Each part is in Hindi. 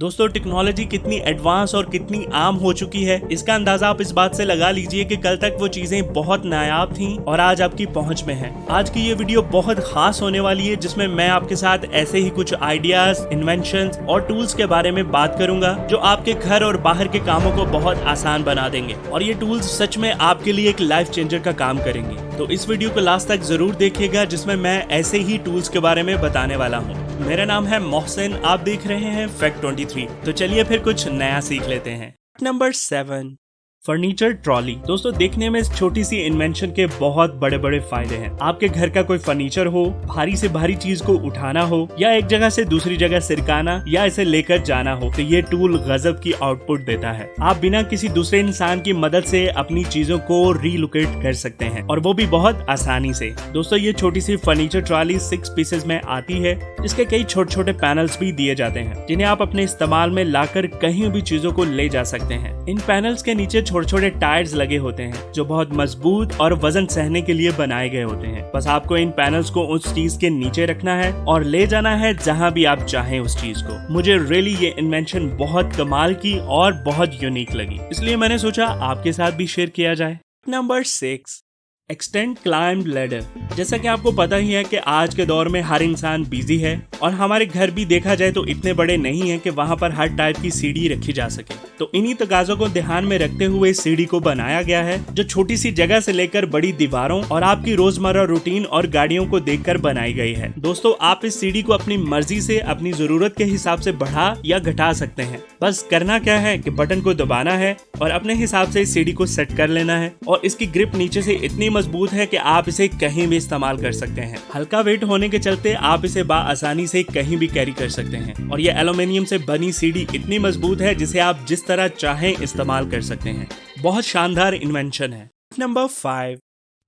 दोस्तों टेक्नोलॉजी कितनी एडवांस और कितनी आम हो चुकी है इसका अंदाजा आप इस बात से लगा लीजिए कि कल तक वो चीजें बहुत नायाब थीं और आज आपकी पहुंच में हैं। आज की ये वीडियो बहुत खास होने वाली है जिसमें मैं आपके साथ ऐसे ही कुछ आइडियाज, इन्वेंशंस और टूल्स के बारे में बात करूंगा जो आपके घर और बाहर के कामों को बहुत आसान बना देंगे और ये टूल्स सच में आपके लिए एक लाइफ चेंजर का काम करेंगे। तो इस वीडियो को लास्ट तक जरूर देखिएगा जिसमें मैं ऐसे ही टूल्स के बारे में बताने वाला हूँ। मेरा नाम है मोहसिन, आप देख रहे हैं फैक्ट 23। तो चलिए फिर कुछ नया सीख लेते हैं। Number 7, furniture trolley. दोस्तों देखने में इस छोटी सी इन्वेंशन के बहुत बड़े बड़े फायदे हैं। आपके घर का कोई फर्नीचर हो, भारी से भारी चीज को उठाना हो या एक जगह से दूसरी जगह सिरकाना या इसे लेकर जाना हो तो ये टूल गजब की आउटपुट देता है। आप बिना किसी दूसरे इंसान की मदद से अपनी चीजों को रीलोकेट कर सकते हैं और वो भी बहुत आसानी से। दोस्तों ये छोटी सी फर्नीचर ट्रॉली 6 पीसेस में आती है। इसके कई छोटे छोटे पैनल्स भी दिए जाते हैं जिन्हें आप अपने इस्तेमाल में लाकर कहीं भी चीजों को ले जा सकते हैं। इन पैनल्स के नीचे छोटे छोटे टायर्स लगे होते हैं जो बहुत मजबूत और वजन सहने के लिए बनाए गए होते हैं। बस आपको इन पैनल्स को उस चीज के नीचे रखना है और ले जाना है जहां भी आप चाहें उस चीज को। मुझे रियली ये इन्वेंशन बहुत कमाल की और बहुत यूनिक लगी, इसलिए मैंने सोचा आपके साथ भी शेयर किया जाए। Number 6, extend climb ladder. जैसा कि आपको पता ही है कि आज के दौर में हर इंसान बिजी है और हमारे घर भी देखा जाए तो इतने बड़े नहीं हैं कि वहां पर हर टाइप की सीढ़ी रखी जा सके। तो इन्हीं तकाजों को ध्यान में रखते हुए इस सीढ़ी को बनाया गया है जो छोटी सी जगह से लेकर बड़ी दीवारों और आपकी रोजमर्रा रूटीन और गाड़ियों को देखकर बनाई गई है। दोस्तों आप इस सीढ़ी को अपनी मर्जी से अपनी जरूरत के हिसाब से बढ़ा या घटा सकते हैं। बस करना क्या है कि बटन को दबाना है और अपने हिसाब से इस सीढ़ी को सेट कर लेना है और इसकी ग्रिप नीचे से इतनी मजबूत है कि आप इसे कहीं भी इस्तेमाल कर सकते हैं। हल्का वेट होने के चलते आप इसे आसानी से कहीं भी कैरी कर सकते हैं और ये एल्यूमिनियम से बनी सीढ़ी इतनी मजबूत है जिसे आप जिस तरह चाहें इस्तेमाल कर सकते हैं। बहुत शानदार इन्वेंशन है। नंबर 5,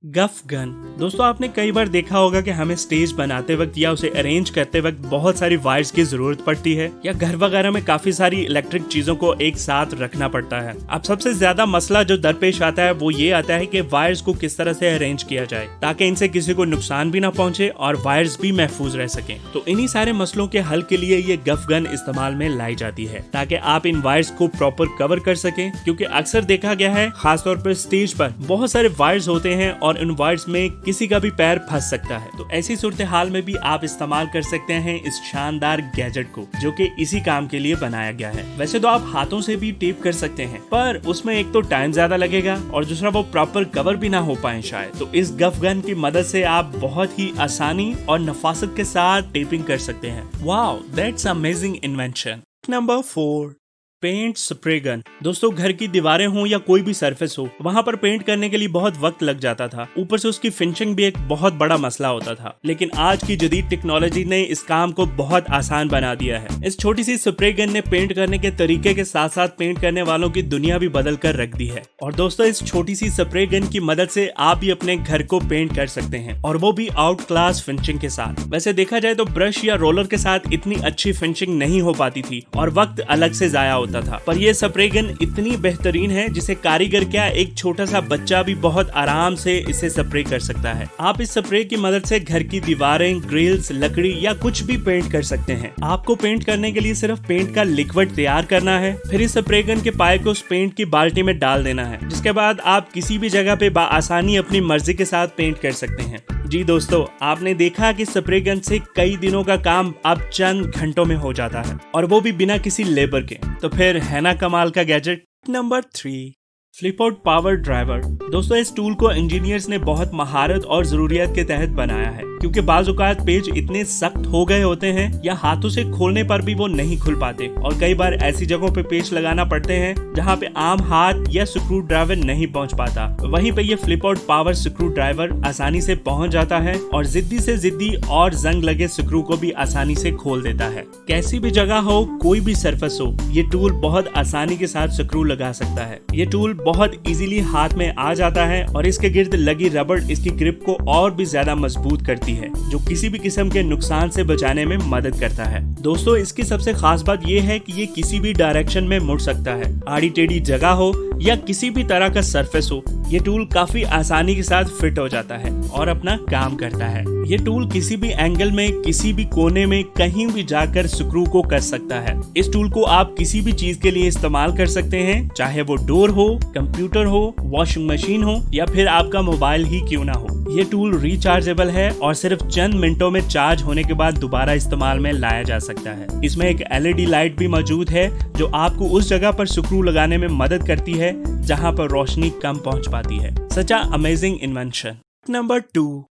गफ गन। दोस्तों आपने कई बार देखा होगा कि हमें स्टेज बनाते वक्त या उसे अरेंज करते वक्त बहुत सारी वायर्स की जरूरत पड़ती है या घर वगैरह में काफी सारी इलेक्ट्रिक चीजों को एक साथ रखना पड़ता है। अब सबसे ज्यादा मसला जो दरपेश आता है वो ये आता है कि वायर्स को किस तरह से अरेंज किया जाए ताकि इनसे किसी को नुकसान भी ना पहुंचे और वायर्स भी महफूज रह सकें। तो इन्हीं सारे मसलों के हल के लिए ये गफ गन इस्तेमाल में लाई जाती है ताकि आप इन वायर्स को प्रॉपर कवर कर सकें, क्योंकि अक्सर देखा गया है खासतौर पर स्टेज पर बहुत सारे वायर्स होते हैं और इन वायर्स में किसी का भी पैर फंस सकता है। तो ऐसी सूरत हाल में भी आप इस्तेमाल कर सकते हैं इस शानदार गैजेट को जो कि इसी काम के लिए बनाया गया है। वैसे तो आप हाथों से भी टेप कर सकते हैं पर उसमें एक तो टाइम ज्यादा लगेगा और दूसरा वो प्रॉपर कवर भी ना हो पाए शायद। तो इस गफ गन की मदद से आप बहुत ही आसानी और नफासत के साथ टेपिंग कर सकते हैं। Wow, that's amazing invention. Number 4, paint spray gun. दोस्तों घर की दीवारें हो या कोई भी सरफेस हो वहां पर पेंट करने के लिए बहुत वक्त लग जाता था, ऊपर से उसकी फिनिशिंग भी एक बहुत बड़ा मसला होता था। लेकिन आज की जदीद टेक्नोलॉजी ने इस काम को बहुत आसान बना दिया है। इस छोटी सी स्प्रे गन ने पेंट करने के तरीके के साथ साथ पेंट करने वालों की दुनिया भी बदल कर रख दी है। और दोस्तों इस छोटी सी स्प्रे गन की मदद से आप भी अपने घर को पेंट कर सकते हैं और वो भी आउट क्लास फिनिशिंग के साथ। वैसे देखा जाए तो ब्रश या रोलर के साथ इतनी अच्छी फिनिशिंग नहीं हो पाती थी और वक्त अलग से जाया होता था, पर ये स्प्रे गन इतनी बेहतरीन है जिसे कारीगर क्या एक छोटा सा बच्चा भी बहुत आराम से इसे स्प्रे कर सकता है। आप इस स्प्रे की मदद से घर की दीवारें, ग्रिल्स, लकड़ी या कुछ भी पेंट कर सकते हैं। आपको पेंट करने के लिए सिर्फ पेंट का लिक्विड तैयार करना है, फिर इस स्प्रे गन के पाए को उस पेंट की बाल्टी में डाल देना है, जिसके बाद आप किसी भी जगह पे आसानी अपनी मर्जी के साथ पेंट कर सकते हैं। जी दोस्तों आपने देखा कि स्प्रे गन से कई दिनों का काम अब चंद घंटों में हो जाता है और वो भी बिना किसी लेबर के। तो फिर है ना कमाल का gadget. Number 3, flip out power driver. दोस्तों इस टूल को इंजीनियर्स ने बहुत महारत और जरूरियत के तहत बनाया है, क्योंकि बाज़ औक़ात पेज इतने सख्त हो गए होते हैं या हाथों से खोलने पर भी वो नहीं खुल पाते और कई बार ऐसी जगहों पे पेच लगाना पड़ते हैं जहाँ पे आम हाथ या स्क्रू ड्राइवर नहीं पहुँच पाता। वहीं पे ये flip out power screw driver आसानी से पहुँच जाता है और जिद्दी से जिद्दी और जंग लगे स्क्रू को भी आसानी से खोल देता है। कैसी भी जगह हो, कोई भी सरफेस हो, ये टूल बहुत आसानी के साथ स्क्रू लगा सकता है। ये टूल बहुत इजीली हाथ में आ जाता है और इसके गिर्द लगी रबड़ इसकी ग्रिप को और भी ज्यादा मजबूत करती होती है जो किसी भी किस्म के नुकसान से बचाने में मदद करता है। दोस्तों इसकी सबसे खास बात यह है कि ये किसी भी डायरेक्शन में मुड़ सकता है, आड़ी टेढ़ी जगह हो या किसी भी तरह का सरफेस हो, ये टूल काफी आसानी के साथ फिट हो जाता है और अपना काम करता है। ये टूल किसी भी एंगल में, किसी भी कोने में, कहीं भी जाकर स्क्रू को कर सकता है। इस टूल को आप किसी भी चीज के लिए इस्तेमाल कर सकते हैं, चाहे वो डोर हो, कंप्यूटर हो, वॉशिंग मशीन हो या फिर आपका मोबाइल ही क्यों ना हो। ये टूल रिचार्जेबल है और सिर्फ चंद मिनटों में चार्ज होने के बाद दोबारा इस्तेमाल में लाया जा सकता है। इसमें एक LED लाइट भी मौजूद है जो आपको उस जगह पर स्क्रू लगाने में मदद करती है जहां पर रोशनी कम पहुंच पाती है। सच अ अमेजिंग इन्वेंशन। नंबर 2,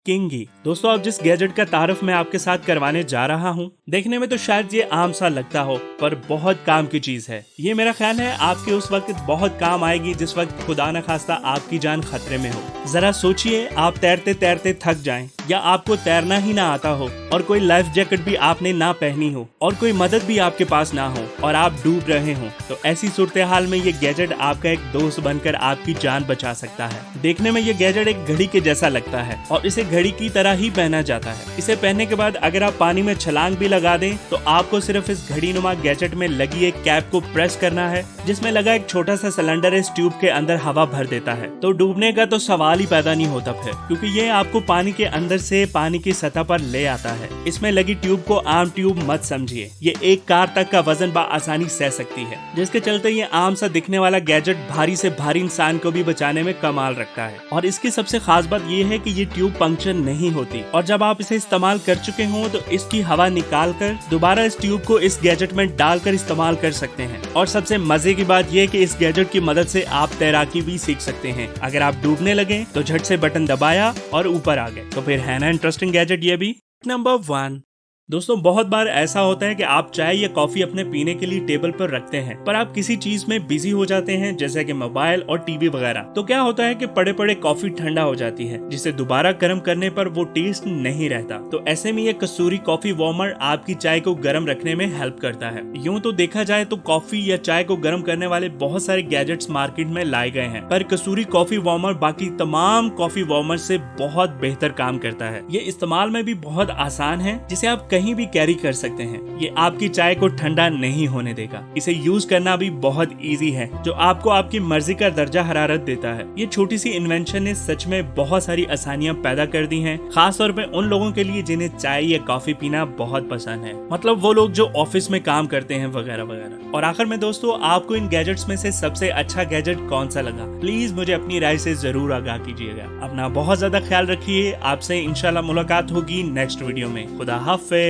किंगी। दोस्तों अब जिस गैजेट का तारुफ मैं आपके साथ करवाने जा रहा हूँ, देखने में तो शायद ये आम सा लगता हो पर बहुत काम की चीज है। ये मेरा ख्याल है आपके उस वक्त बहुत काम आएगी जिस वक्त खुदा न खास्ता आपकी जान खतरे में हो। जरा सोचिए, आप तैरते तैरते थक जाएं या आपको तैरना ही ना आता हो और कोई लाइफ जैकेट भी आपने ना पहनी हो और कोई मदद भी आपके पास ना हो और आप डूब रहे हो, तो ऐसी सूरत हाल में ये गैजेट आपका एक दोस्त बनकर आपकी जान बचा सकता है। देखने में ये गैजेट एक घड़ी के जैसा लगता है और इसे घड़ी की तरह ही पहना जाता है। इसे पहनने के बाद अगर आप पानी में छलांग भी लगा दें तो आपको सिर्फ इस घड़ी नुमा गैजेट में लगी एक कैप को प्रेस करना है जिसमें लगा एक छोटा सा सिलेंडर इस ट्यूब के अंदर हवा भर देता है, तो डूबने का तो सवाल ही पैदा नहीं होता फिर, क्योंकि ये आपको पानी के अंदर से पानी की सतह पर ले आता है। इसमें लगी ट्यूब को आम ट्यूब मत समझिए, ये एक कार तक का वजन आसानी सह सकती है, जिसके चलते ये आम सा दिखने वाला गैजेट भारी से भारी इंसान को भी बचाने में कमाल रखता है। और इसकी सबसे खास बात ये है कि ये ट्यूब पंक्चर नहीं होती और जब आप इसे इस्तेमाल कर चुके हो तो इसकी हवा निकाल कर दोबारा इस ट्यूब को इस गैजेट में डालकर इस्तेमाल कर सकते हैं। और सबसे मजे की बात ये कि इस गैजेट की मदद से आप तैराकी भी सीख सकते हैं। अगर आप डूबने लगे तो झट से बटन दबाया और ऊपर आ गए। तो फिर है ना इंटरेस्टिंग गैजेट ये भी। नंबर 1, दोस्तों बहुत बार ऐसा होता है कि आप चाय या कॉफी अपने पीने के लिए टेबल पर रखते हैं पर आप किसी चीज में बिजी हो जाते हैं जैसे कि मोबाइल और टीवी वगैरह। तो क्या होता है कि पड़े पड़े कॉफी ठंडा हो जाती है जिसे दोबारा गर्म करने पर वो टेस्ट नहीं रहता। तो ऐसे में ये कसूरी कॉफी वार्मर आपकी चाय को गर्म रखने में हेल्प करता है। यूँ तो देखा जाए तो कॉफी या चाय को गर्म करने वाले बहुत सारे गैजेट्स मार्केट में लाए गए हैं, पर कसूरी कॉफी वार्मर बाकी तमाम कॉफी वार्मर से बहुत बेहतर काम करता है। ये इस्तेमाल में भी बहुत आसान है, जिसे आप कहीं भी कैरी कर सकते हैं। ये आपकी चाय को ठंडा नहीं होने देगा। इसे यूज करना भी बहुत इजी है, जो आपको आपकी मर्जी का दर्जा हरारत देता है। ये छोटी सी इन्वेंशन ने सच में बहुत सारी आसानियां पैदा कर दी हैं, खास तौर पे उन लोगों के लिए जिन्हें चाय या कॉफी पीना बहुत पसंद है, मतलब वो लोग जो ऑफिस में काम करते हैं वगैरह वगैरह। और आखिर में दोस्तों, आपको इन गैजेट्स में से सबसे अच्छा गैजेट कौन सा लगा, प्लीज मुझे अपनी राय से जरूर आगाह कीजिएगा। अपना बहुत ज्यादा ख्याल रखिए। आपसे इंशाल्लाह मुलाकात होगी नेक्स्ट वीडियो में। खुदा हाफिज।